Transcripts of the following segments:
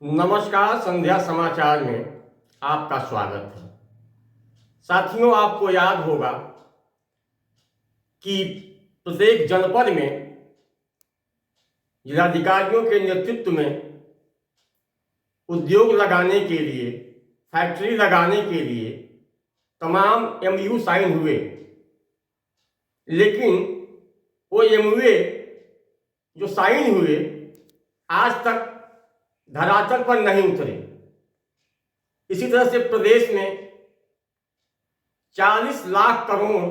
नमस्कार। संध्या समाचार में आपका स्वागत है। साथियों, आपको याद होगा कि प्रत्येक जनपद में जिलाधिकारियों के नेतृत्व में उद्योग लगाने के लिए, फैक्ट्री लगाने के लिए तमाम एमयू साइन हुए, लेकिन वो एमयू जो साइन हुए आज तक धरातल पर नहीं उतरे। इसी तरह से प्रदेश में 40 लाख करोड़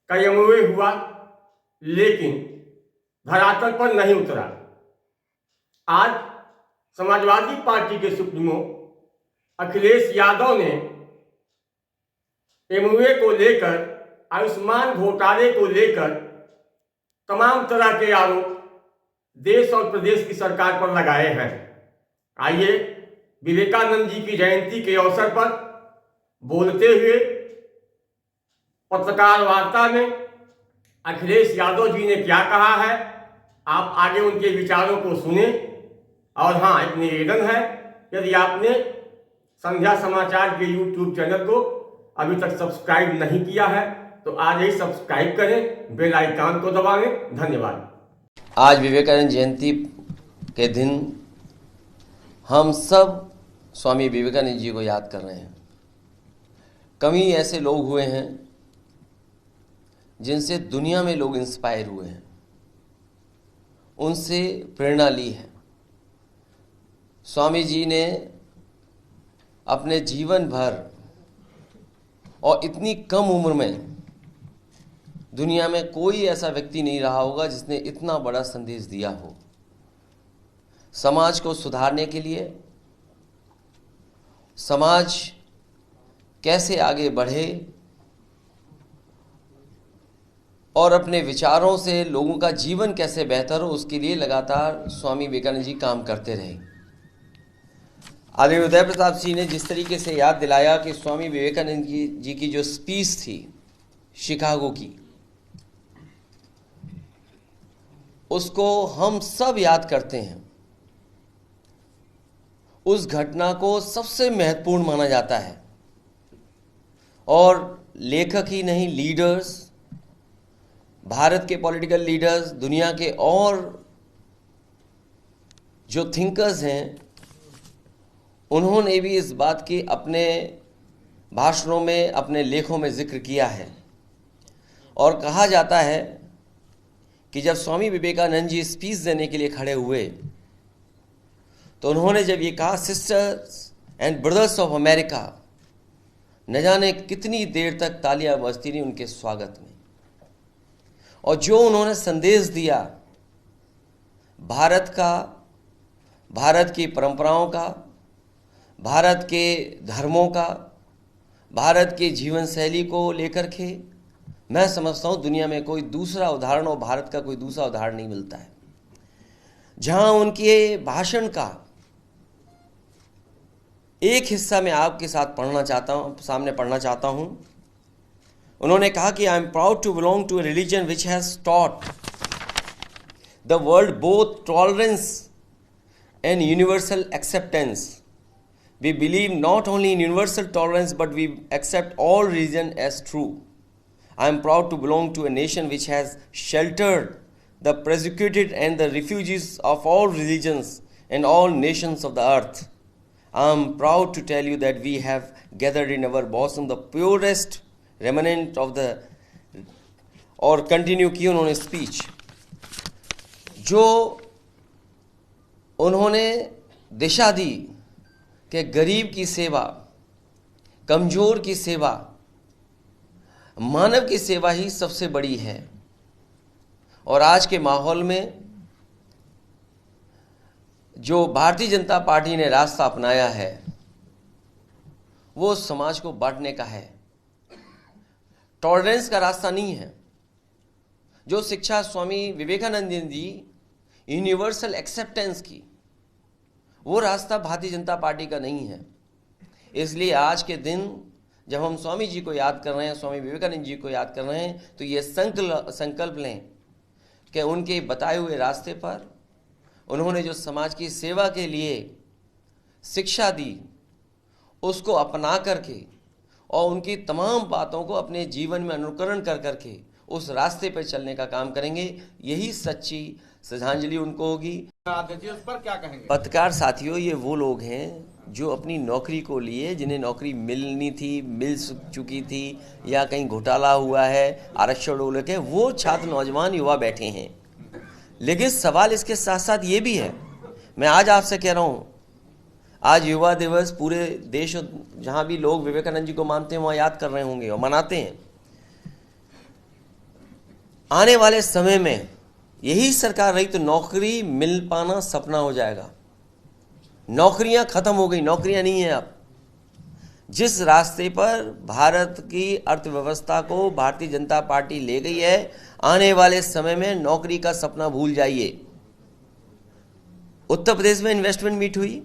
का एमओयू हुआ, लेकिन धरातल पर नहीं उतरा। आज समाजवादी पार्टी के सुप्रीमो अखिलेश यादव ने एमओयू को लेकर, आयुष्मान घोटाले को लेकर तमाम तरह के आरोप देश और प्रदेश की सरकार पर लगाए हैं। आइए विवेकानंद जी की जयंती के अवसर पर बोलते हुए पत्रकार वार्ता में अखिलेश यादव जी ने क्या कहा है, आप आगे उनके विचारों को सुने। और हाँ, एक निवेदन है, यदि आपने संध्या समाचार के यूट्यूब चैनल को अभी तक सब्सक्राइब नहीं किया है तो आज ही सब्सक्राइब करें, बेल आइकन को दबाएं। धन्यवाद। आज विवेकानंद जयंती के दिन हम सब स्वामी विवेकानंद जी को याद कर रहे हैं। कम ही ऐसे लोग हुए हैं जिनसे दुनिया में लोग इंस्पायर हुए हैं, उनसे प्रेरणा ली है। स्वामी जी ने अपने जीवन भर और इतनी कम उम्र में, दुनिया में कोई ऐसा व्यक्ति नहीं रहा होगा जिसने इतना बड़ा संदेश दिया हो। समाज को सुधारने के लिए, समाज कैसे आगे बढ़े और अपने विचारों से लोगों का जीवन कैसे बेहतर हो, उसके लिए लगातार स्वामी विवेकानंद जी काम करते रहे। आदरणीय उदय प्रताप जी ने जिस तरीके से याद दिलाया कि स्वामी विवेकानंद जी की जो स्पीच थी शिकागो की, उसको हम सब याद करते हैं। उस घटना को सबसे महत्वपूर्ण माना जाता है और लेखक ही नहीं, लीडर्स, भारत के पॉलिटिकल लीडर्स, दुनिया के और जो थिंकर्स हैं, उन्होंने भी इस बात की अपने भाषणों में, अपने लेखों में जिक्र किया है। और कहा जाता है कि जब स्वामी विवेकानंद जी स्पीच देने के लिए खड़े हुए तो उन्होंने जब ये कहा, sisters and brothers of America, न जाने कितनी देर तक तालियां बजती रही उनके स्वागत में। और जो उन्होंने संदेश दिया भारत का, भारत की परंपराओं का, भारत के धर्मों का, भारत की जीवन शैली को लेकर के, मैं समझता हूं दुनिया में कोई दूसरा उदाहरण और भारत का कोई दूसरा उदाहरण नहीं मिलता है। जहां उनके भाषण का एक हिस्सा मैं आपके साथ सामने पढ़ना चाहता हूं। उन्होंने कहा कि I am proud to belong to a religion which has taught the world both tolerance and universal acceptance. We believe not only in universal tolerance but we accept all religion as true. I am proud to belong to a nation which has sheltered the persecuted and the refugees of all religions and all nations of the earth. I am proud to tell you that we have gathered in our bosom the purest remnant of the, और continue की उन्होंने speech, जो उन्होंने दिशा दी कि गरीब की सेवा, कमजोर की सेवा, मानव की सेवा ही सबसे बड़ी है। और आज के माहौल में जो भारतीय जनता पार्टी ने रास्ता अपनाया है वो समाज को बांटने का है, टॉलरेंस का रास्ता नहीं है। जो शिक्षा स्वामी विवेकानंद ने दी, यूनिवर्सल एक्सेप्टेंस की, वो रास्ता भारतीय जनता पार्टी का नहीं है। इसलिए आज के दिन जब हम स्वामी जी को याद कर रहे हैं, स्वामी विवेकानंद जी को याद कर रहे हैं, तो ये संकल्प लें कि उनके बताए हुए रास्ते पर, उन्होंने जो समाज की सेवा के लिए शिक्षा दी, उसको अपना करके और उनकी तमाम बातों को अपने जीवन में अनुकरण कर करके उस रास्ते पर चलने का काम करेंगे। यही सच्ची श्रद्धांजलि उनको होगी। उस पर क्या कहेंगे? पत्रकार साथियों, ये वो लोग हैं जो अपनी नौकरी को लिए, जिन्हें नौकरी मिलनी थी, मिल चुकी थी, या कहीं घोटाला हुआ है, आरक्षण को लेकर, वो छात्र, नौजवान, युवा बैठे हैं। लेकिन सवाल इसके साथ साथ ये भी है, मैं आज आपसे कह रहा हूँ, आज युवा दिवस पूरे देश, जहाँ भी लोग विवेकानंद जी को मानते हैं वहाँ याद कर रहे होंगे और मनाते हैं। आने वाले समय में यही सरकार रही तो नौकरी मिल पाना सपना हो जाएगा। नौकरियां खत्म हो गई, नौकरियां नहीं है अब। जिस रास्ते पर भारत की अर्थव्यवस्था को भारतीय जनता पार्टी ले गई है, आने वाले समय में नौकरी का सपना भूल जाइए। उत्तर प्रदेश में इन्वेस्टमेंट मीट हुई,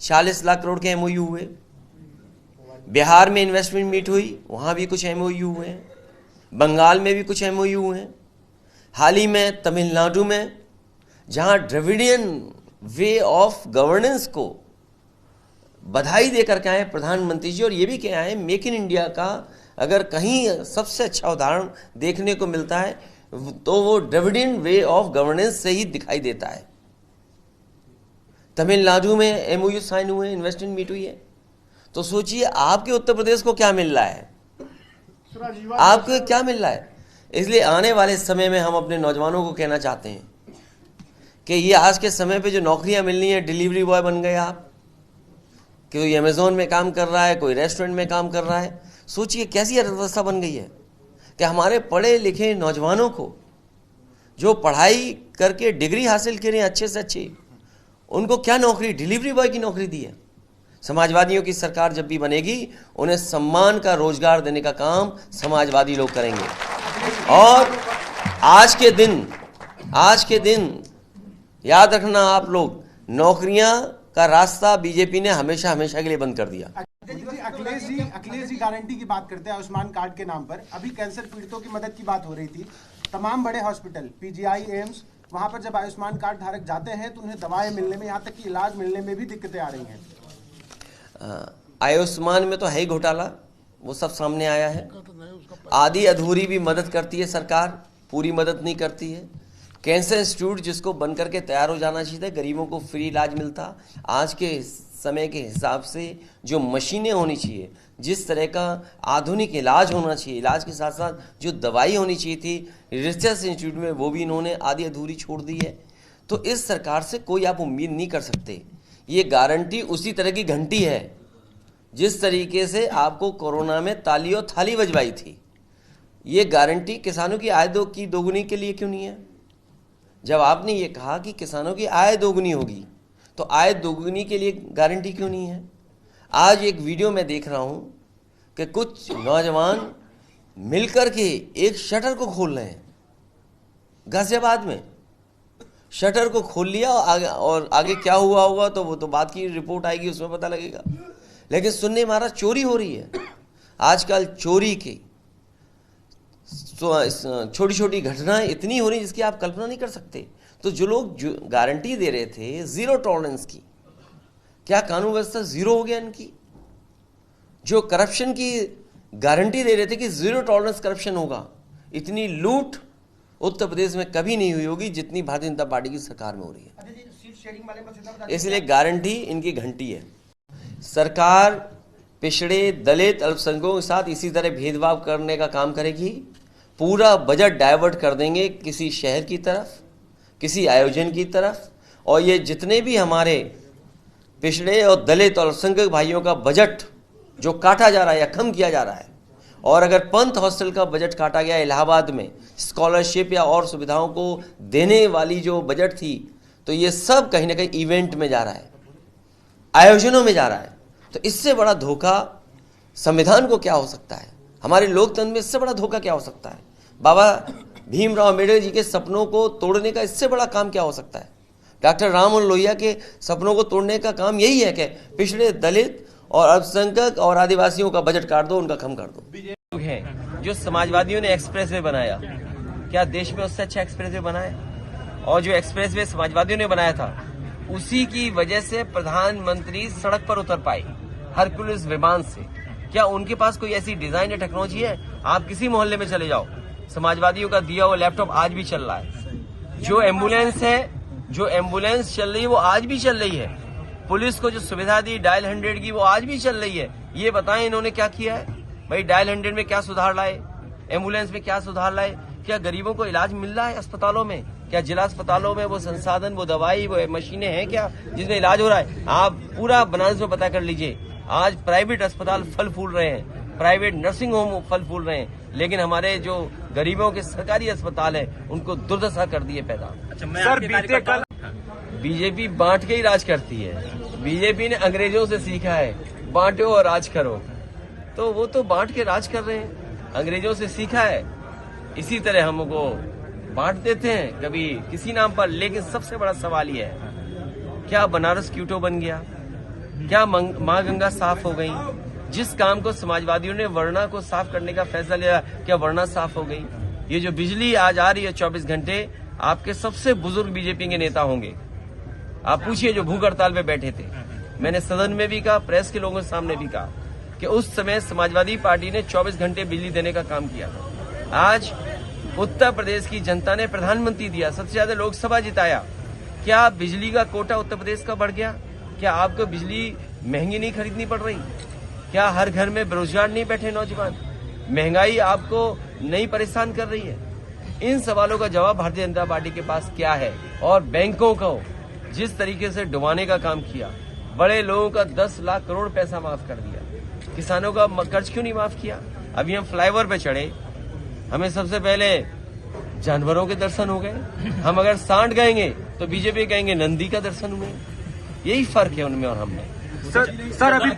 40 लाख करोड़ के एमओयू हुए। बिहार में इन्वेस्टमेंट मीट हुई, वहां भी कुछ एमओयू हुए हैं। बंगाल में भी कुछ एमओयू हुए हैं। हाल ही में तमिलनाडु में, जहां द्रविडियन वे ऑफ गवर्नेंस को बधाई देकर के आए प्रधानमंत्री जी, और ये भी कह आए मेक इन इंडिया का अगर कहीं सबसे अच्छा उदाहरण देखने को मिलता है तो वो द्रविडियन वे ऑफ गवर्नेंस से ही दिखाई देता है। तमिलनाडु में एमओयू साइन हुए, इन्वेस्टमेंट मीट हुई है। तो सोचिए आपके उत्तर प्रदेश को क्या मिल रहा है, आपको क्या मिल रहा है। इसलिए आने वाले समय में हम अपने नौजवानों को कहना चाहते हैं कि ये आज के समय पे जो नौकरियां मिलनी है, डिलीवरी बॉय बन गए आप, कोई अमेज़ॉन में काम कर रहा है, कोई रेस्टोरेंट में काम कर रहा है। सोचिए कैसी अर्थव्यवस्था बन गई है कि हमारे पढ़े लिखे नौजवानों को जो पढ़ाई करके डिग्री हासिल करें अच्छे से अच्छी, उनको क्या नौकरी, डिलीवरी बॉय की नौकरी दी है। समाजवादियों की सरकार जब भी बनेगी, उन्हें सम्मान का रोजगार देने का काम समाजवादी लोग करेंगे। और आज के दिन याद रखना आप लोग, नौकरियां का रास्ता बीजेपी ने हमेशा के लिए बंद कर दिया। अखिलेश जी गारंटी की बात करते हैं आयुष्मान कार्ड के नाम पर। अभी कैंसर पीड़ितों की मदद की बात हो रही थी। तमाम बड़े हॉस्पिटल, पीजीआई, एम्स, वहां पर जब आयुष्मान कार्ड धारक जाते हैं तो उन्हें दवाएं मिलने में, यहाँ तक कि इलाज मिलने में भी दिक्कतें आ रही हैं। आयुष्मान में तो है ही घोटाला, वो सब सामने आया है। आधी अधूरी भी मदद करती है सरकार, पूरी मदद नहीं करती है। कैंसर इंस्टीट्यूट जिसको बन करके तैयार हो जाना चाहिए, गरीबों को फ्री इलाज मिलता। आज के समय के हिसाब से जो मशीनें होनी चाहिए, जिस तरह का आधुनिक इलाज होना चाहिए, इलाज के साथ साथ जो दवाई होनी चाहिए थी रिसर्च इंस्टीट्यूट में, वो भी इन्होंने आधी अधूरी छोड़ दी है। तो इस सरकार से कोई आप उम्मीद नहीं कर सकते। ये गारंटी उसी तरह की घंटी है जिस तरीके से आपको कोरोना में ताली और थाली बजवाई थी। ये गारंटी किसानों की आय की दोगुनी के लिए क्यों नहीं है? जब आपने ये कहा कि किसानों की आय दोगुनी होगी, तो आय दोगुनी के लिए गारंटी क्यों नहीं है? आज एक वीडियो में देख रहा हूं कि कुछ नौजवान मिलकर के एक शटर को खोल रहे हैं गाजियाबाद में। शटर को खोल लिया और आगे क्या हुआ होगा तो वो तो बात की रिपोर्ट आएगी, उसमें पता लगेगा। लेकिन सुनने मारा चोरी हो रही है। आजकल चोरी की छोटी छोटी घटनाएं इतनी हो रही जिसकी आप कल्पना नहीं कर सकते। तो जो लोग गारंटी दे रहे थे जीरो टॉलरेंस की, क्या कानून व्यवस्था जीरो हो गया इनकी? जो करप्शन की गारंटी दे रहे थे कि जीरो टॉलरेंस करप्शन होगा, इतनी लूट उत्तर प्रदेश में कभी नहीं हुई होगी जितनी भारतीय जनता पार्टी की सरकार में हो रही है। इसलिए गारंटी इनकी घंटी है। सरकार पिछड़े, दलित, अल्पसंख्यकों के साथ इसी तरह भेदभाव करने का काम करेगी। पूरा बजट डाइवर्ट कर देंगे किसी शहर की तरफ, किसी आयोजन की तरफ। और ये जितने भी हमारे पिछड़े और दलित और अल्पसंख्यक भाइयों का बजट जो काटा जा रहा है या कम किया जा रहा है, और अगर पंथ हॉस्टल का बजट काटा गया इलाहाबाद में, स्कॉलरशिप या और सुविधाओं को देने वाली जो बजट थी, तो ये सब कहीं ना कहीं इवेंट में जा रहा है, आयोजनों में जा रहा है। तो इससे बड़ा धोखा संविधान को क्या हो सकता है? हमारे लोकतंत्र में इससे बड़ा धोखा क्या हो सकता है? बाबा भीमराव अम्बेडकर जी के सपनों को तोड़ने का इससे बड़ा काम क्या हो सकता है? डॉक्टर राममोहन लोहिया के सपनों को तोड़ने का काम यही है कि पिछड़े, दलित और अल्पसंख्यक और आदिवासियों का बजट काट दो, उनका कम कर दो। है जो समाजवादियों ने एक्सप्रेस वे बनाया, क्या देश में उससे अच्छा एक्सप्रेस वे बनाया? और जो एक्सप्रेसवे समाजवादियों ने बनाया था, उसी की वजह से प्रधानमंत्री सड़क पर उतर पाए हरकुलिस विमान से। क्या उनके पास कोई ऐसी डिजाइन या टेक्नोलॉजी है? आप किसी मोहल्ले में चले जाओ, समाजवादियों का दिया हुआ लैपटॉप आज भी चल रहा है। जो एम्बुलेंस है, जो एम्बुलेंस चल रही है, वो आज भी चल रही है। पुलिस को जो सुविधा दी डायल 100 की, वो आज भी चल रही है। ये बताएं इन्होंने क्या किया है? भाई डायल 100 में क्या सुधार लाए, एम्बुलेंस में क्या सुधार लाए? क्या गरीबों को इलाज मिल रहा है अस्पतालों में? क्या जिला अस्पतालों में वो संसाधन, वो दवाई, वो मशीनें हैं क्या जिसमें इलाज हो रहा है? आप पूरा बनारस में पता कर लीजिए, आज प्राइवेट अस्पताल फल फूल रहे हैं, प्राइवेट नर्सिंग होम फल फूल रहे हैं, लेकिन हमारे जो गरीबों के सरकारी अस्पताल है उनको दुर्दशा कर दिए पैदा। सर बीते कल बीजेपी बांट के ही राज करती है। बीजेपी ने अंग्रेजों से सीखा है, बांटो और राज करो, तो वो तो बांट के राज कर रहे हैं, अंग्रेजों से सीखा है। इसी तरह हमको बांट देते हैं कभी किसी नाम पर। लेकिन सबसे बड़ा सवाल ये है, क्या बनारस क्यूटो बन गया? क्या मां गंगा साफ हो गई? जिस काम को समाजवादियों ने वर्णा को साफ करने का फैसला लिया, क्या वर्णा साफ हो गई? ये जो बिजली आज आ रही है 24 घंटे, आपके सबसे बुजुर्ग बीजेपी के नेता होंगे, आप पूछिए जो भूख हड़ताल पे बैठे थे। मैंने सदन में भी कहा, प्रेस के लोगों के सामने भी कहा कि उस समय समाजवादी पार्टी ने 24 घंटे बिजली देने का काम किया था। आज उत्तर प्रदेश की जनता ने प्रधानमंत्री दिया, सबसे ज्यादा लोकसभा जिताया। क्या बिजली का कोटा उत्तर प्रदेश का बढ़ गया? क्या आपको बिजली महंगी नहीं खरीदनी पड़ रही? क्या हर घर में बेरोजगार नहीं बैठे नौजवान? महंगाई आपको नहीं परेशान कर रही है? इन सवालों का जवाब भारतीय जनता पार्टी के पास क्या है? और बैंकों को जिस तरीके से डुबाने का काम किया, बड़े लोगों का 10 लाख करोड़ पैसा माफ कर दिया, किसानों का कर्ज क्यों नहीं माफ किया? अभी हम फ्लाईओवर पे चढ़े, हमें सबसे पहले जानवरों के दर्शन हो गए। हम अगर सांड गाएंगे तो बीजेपी कहेंगे नंदी का दर्शन हुए। यही फर्क है उनमें और हम में। सर अभी